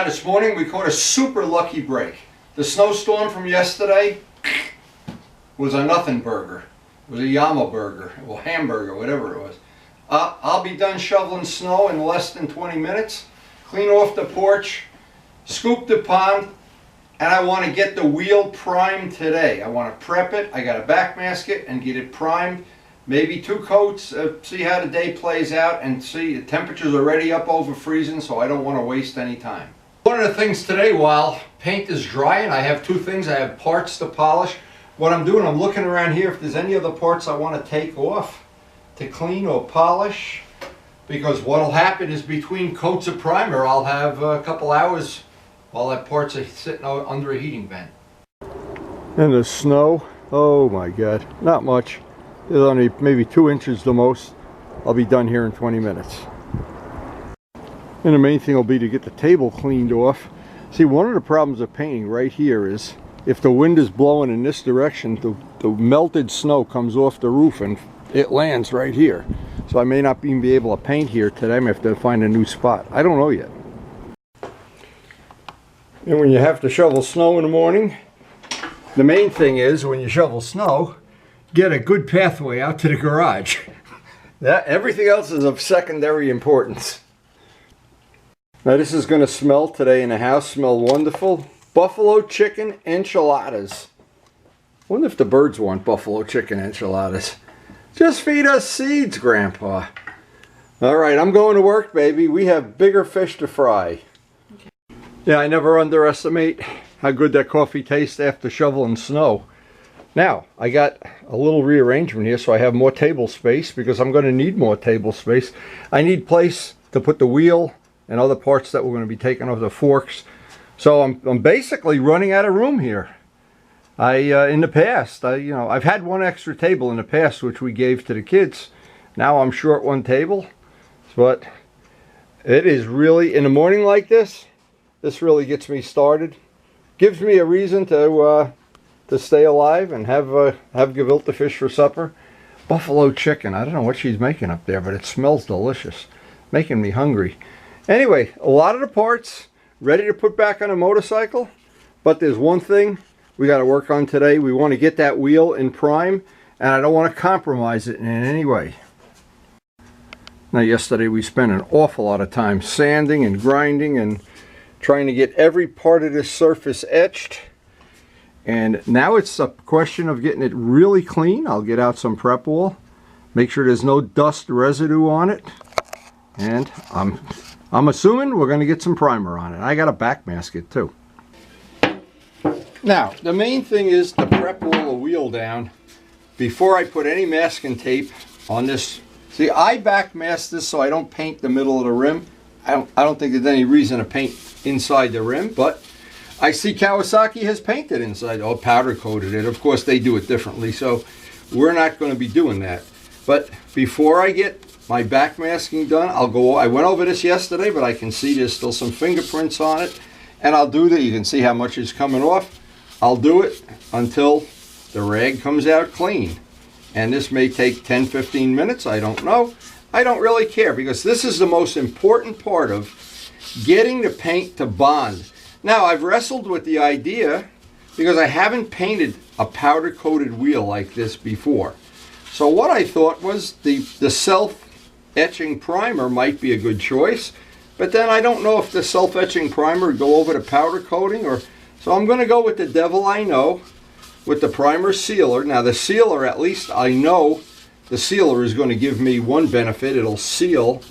This morning we caught a super lucky break. The snowstorm from yesterday was a nothing burger. It was a Yama burger, or hamburger, whatever it was. I'll be done shoveling snow in less than 20 minutes. Clean off the porch, scoop the pond, and I want to get the wheel primed today. I want to prep it. I got to backmask it and get it primed. Maybe 2 coats, see how the day plays out, and see the temperature's already up over freezing, so I don't want to waste any time. One of the things today, while paint is drying, I have 2 things. I have parts to polish. What I'm doing, I'm looking around here if there's any other parts I want to take off to clean or polish, because what'll happen is between coats of primer, I'll have a couple hours while that parts are sitting under a heating vent. And the snow, oh my God, not much. There's only maybe 2 inches the most. I'll be done here in 20 minutes. And the main thing will be to get the table cleaned off. See, one of the problems of painting right here is if the wind is blowing in this direction, the melted snow comes off the roof and it lands right here. So I may not even be able to paint here today. I may have to find a new spot. I don't know yet. And when you have to shovel snow in the morning, the main thing is when you shovel snow, get a good pathway out to the garage. Everything else is of secondary importance. Now this is going to smell today in the house, smell wonderful. Buffalo chicken enchiladas. Wonder if the birds want buffalo chicken enchiladas. Just feed us seeds, Grandpa. All right, I'm going to work, baby. We have bigger fish to fry. Okay. Yeah, I never underestimate how good that coffee tastes after shoveling snow. Now, I got a little rearrangement here so I have more table space, because I'm going to need more table space. I need place to put the wheel and other parts that we're going to be taking off, the forks. So I'm basically running out of room here. In the past, I've had 1 extra table in the past which we gave to the kids. Now I'm short 1 table, but it is really, in the morning like this really gets me started. Gives me a reason to stay alive and have gefilte fish for supper. Buffalo chicken, I don't know what she's making up there, but it smells delicious. Making me hungry. Anyway, a lot of the parts ready to put back on a motorcycle, but there's one thing we got to work on today. We want to get that wheel in prime, and I don't want to compromise it in any way. Now yesterday we spent an awful lot of time sanding and grinding and trying to get every part of this surface etched. And now it's a question of getting it really clean. I'll get out some prep wool, make sure there's no dust residue on it, and I'm assuming we're going to get some primer on it. I got to backmask it too. Now, the main thing is to prep wool the wheel down before I put any masking tape on this. See, I backmask this so I don't paint the middle of the rim. I don't think there's any reason to paint inside the rim, but I see Kawasaki has painted inside, or powder coated it. Of course, they do it differently, so we're not going to be doing that. But before I get my backmasking done, I went over this yesterday, but I can see there's still some fingerprints on it. And I'll do that. You can see how much is coming off. I'll do it until the rag comes out clean. And this may take 10-15 minutes. I don't know. I don't really care, because this is the most important part of getting the paint to bond. Now, I've wrestled with the idea because I haven't painted a powder coated wheel like this before. So what I thought was the self-etching primer might be a good choice, but then I don't know if the self-etching primer would go over the powder coating, so I'm going to go with the devil I know, with the primer sealer. Now the sealer, at least I know the sealer is going to give me one benefit. It'll seal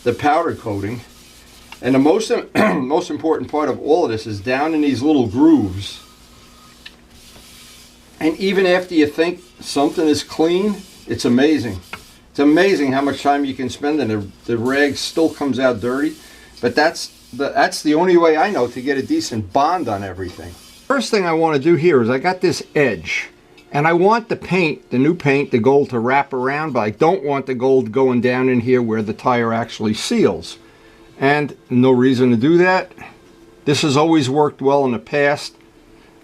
the powder coating. And the most important part of all of this is down in these little grooves. And even after you think something is clean, it's amazing. It's amazing how much time you can spend and the rag still comes out dirty. But that's the only way I know to get a decent bond on everything. First thing I want to do here is I got this edge. And I want the paint, the new paint, the gold to wrap around, but I don't want the gold going down in here where the tire actually seals. And no reason to do that. This has always worked well in the past.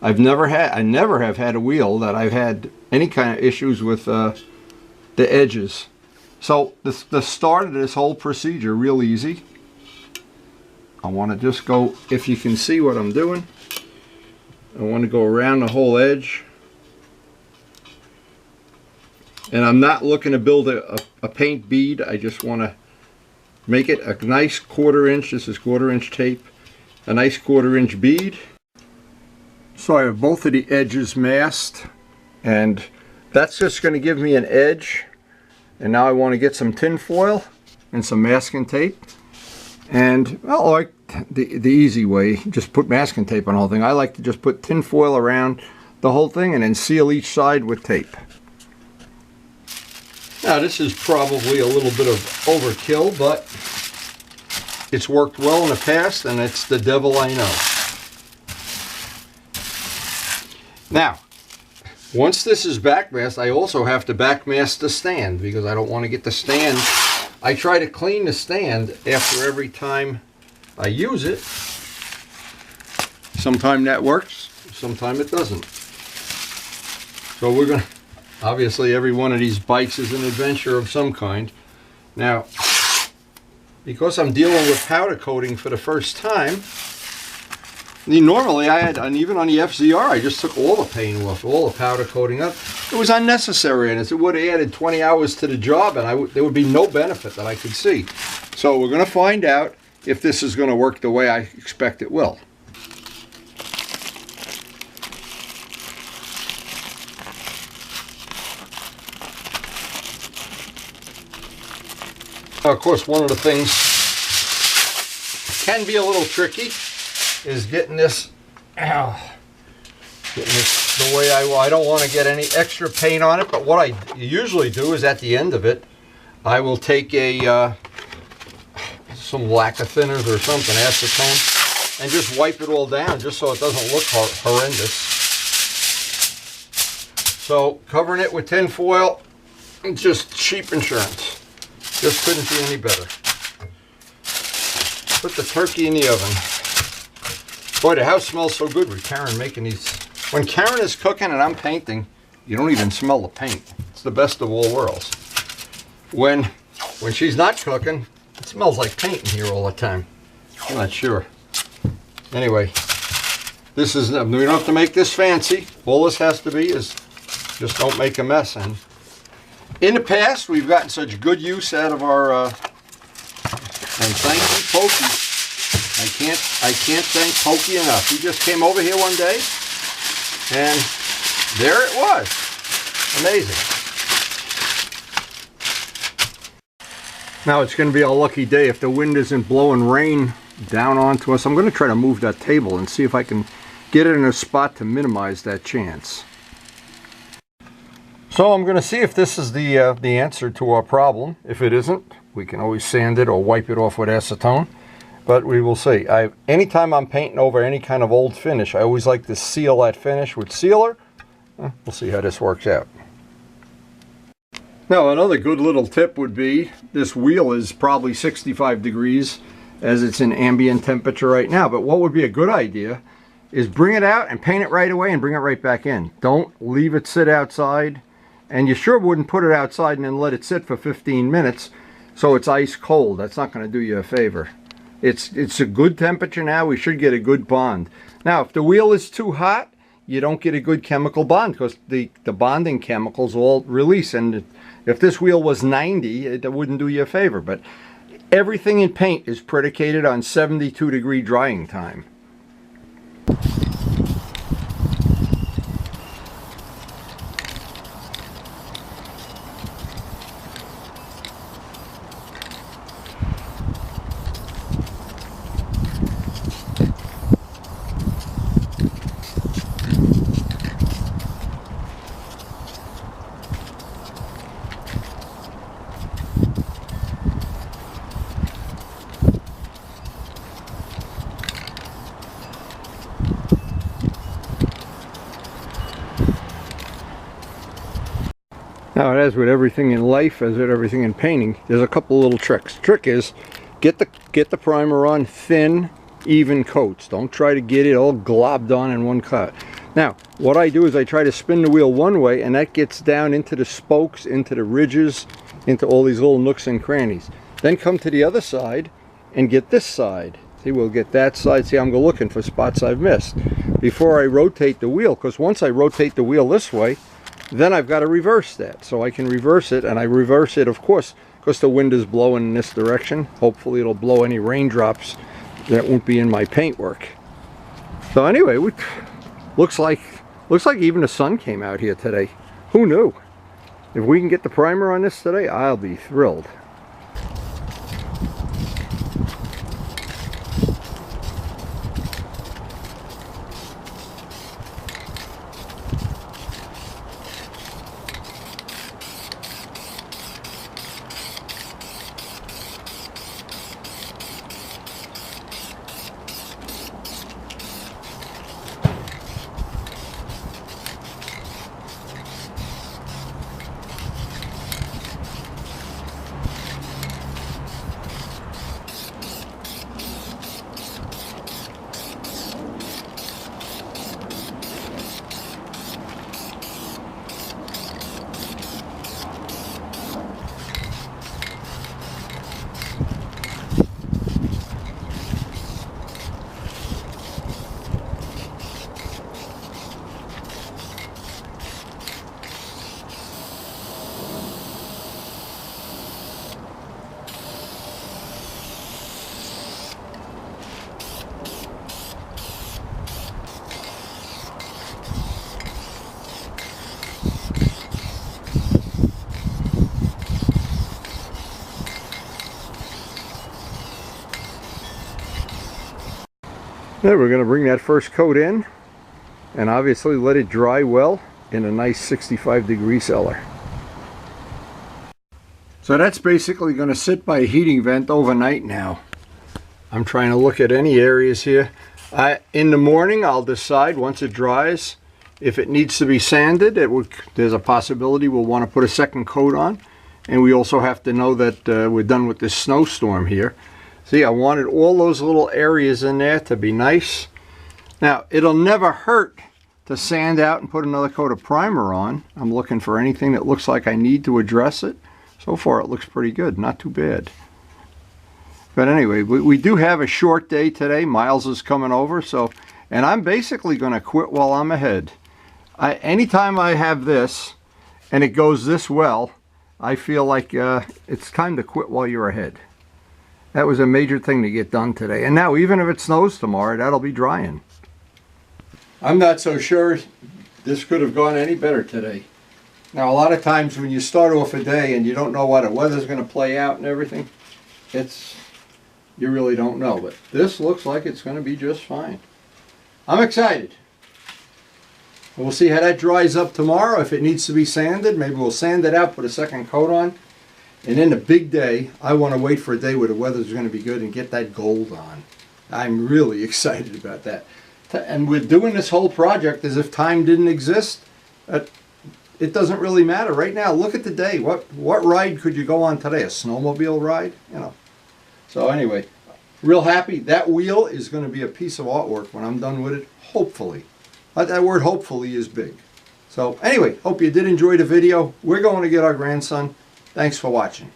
I never have had a wheel that I've had any kind of issues with the edges. So the start of this whole procedure, real easy. I want to just go, if you can see what I'm doing, I want to go around the whole edge. And I'm not looking to build a paint bead. I just want to make it a nice 1/4 inch. This is 1/4 inch tape. A nice 1/4 inch bead. So I have both of the edges masked. And that's just going to give me an edge. And now I want to get some tin foil and some masking tape. And I like the easy way, just put masking tape on the whole thing. I like to just put tin foil around the whole thing and then seal each side with tape. Now this is probably a little bit of overkill, but it's worked well in the past, and it's the devil I know. Now, once this is backmasked, I also have to backmask the stand because I don't want to get the stand. I try to clean the stand after every time I use it. Sometimes that works, sometimes it doesn't. So we're going to, obviously every one of these bites is an adventure of some kind. Now, because I'm dealing with powder coating for the first time, normally I had, and even on the FZR, I just took all the paint off, all the powder coating up. It was unnecessary, and it would have added 20 hours to the job, and there would be no benefit that I could see. So we're going to find out if this is going to work the way I expect it will. Of course, one of the things can be a little tricky is getting this the way I want. I don't want to get any extra paint on it, but what I usually do is at the end of it, I will take some lacquer thinners or something, acetone, and just wipe it all down just so it doesn't look horrendous. So covering it with tin foil, it's just cheap insurance. Just couldn't be any better. Put the turkey in the oven. Boy, the house smells so good with Karen making these. When Karen is cooking and I'm painting, you don't even smell the paint. It's the best of all worlds. When she's not cooking, it smells like paint in here all the time. I'm not sure. Anyway, this is, we don't have to make this fancy. All this has to be is just don't make a mess. And in the past, we've gotten such good use out of our, and thank you, Pokey. I can't thank Pokey enough. He just came over here one day, and there it was. Amazing. Now it's going to be a lucky day if the wind isn't blowing rain down onto us. I'm going to try to move that table and see if I can get it in a spot to minimize that chance. So I'm going to see if this is the answer to our problem. If it isn't, we can always sand it or wipe it off with acetone. But we will see. Anytime I'm painting over any kind of old finish, I always like to seal that finish with sealer. We'll see how this works out. Now another good little tip would be, this wheel is probably 65 degrees as it's in ambient temperature right now. But what would be a good idea is bring it out and paint it right away and bring it right back in. Don't leave it sit outside. And you sure wouldn't put it outside and then let it sit for 15 minutes so it's ice cold. That's not going to do you a favor. It's a good temperature now. We should get a good bond. Now, if the wheel is too hot, you don't get a good chemical bond because the bonding chemicals all release. And if this wheel was 90, it wouldn't do you a favor. But everything in paint is predicated on 72-degree drying time. Now, as with everything in life, as with everything in painting, there's a couple little tricks. Trick is get the primer on thin, even coats. Don't try to get it all globbed on in one cut. Now, what I do is I try to spin the wheel one way, and that gets down into the spokes, into the ridges, into all these little nooks and crannies. Then come to the other side and get this side. See, we'll get that side. See, I'm looking for spots I've missed before I rotate the wheel, because once I rotate the wheel this way, then I've got to reverse that. So I can reverse it, and I reverse it, of course, because the wind is blowing in this direction. Hopefully it'll blow any raindrops that won't be in my paintwork. So anyway, looks like even the sun came out here today. Who knew? If we can get the primer on this today, I'll be thrilled. Then we're going to bring that first coat in and obviously let it dry well in a nice 65-degree cellar. So that's basically going to sit by a heating vent overnight now. I'm trying to look at any areas here. In the morning I'll decide, once it dries, if it needs to be sanded. There's a possibility we'll want to put a second coat on. And we also have to know that we're done with this snowstorm here. See, I wanted all those little areas in there to be nice. Now, it'll never hurt to sand out and put another coat of primer on. I'm looking for anything that looks like I need to address it. So far, it looks pretty good, not too bad. But anyway, we do have a short day today. Miles is coming over, and I'm basically going to quit while I'm ahead. Anytime I have this, and it goes this well, I feel like it's time to quit while you're ahead. That was a major thing to get done today. And now, even if it snows tomorrow, that'll be drying. I'm not so sure this could have gone any better today. Now, a lot of times when you start off a day and you don't know what the weather's going to play out and everything, you really don't know. But this looks like it's going to be just fine. I'm excited. We'll see how that dries up tomorrow. If it needs to be sanded, maybe we'll sand it out, put a second coat on. And then the big day, I want to wait for a day where the weather's going to be good and get that gold on. I'm really excited about that. And we're doing this whole project as if time didn't exist. It doesn't really matter. Right now, look at the day. What ride could you go on today? A snowmobile ride? You know. So anyway, real happy. That wheel is going to be a piece of artwork when I'm done with it, hopefully. That word hopefully is big. So anyway, hope you did enjoy the video. We're going to get our grandson. Thanks for watching.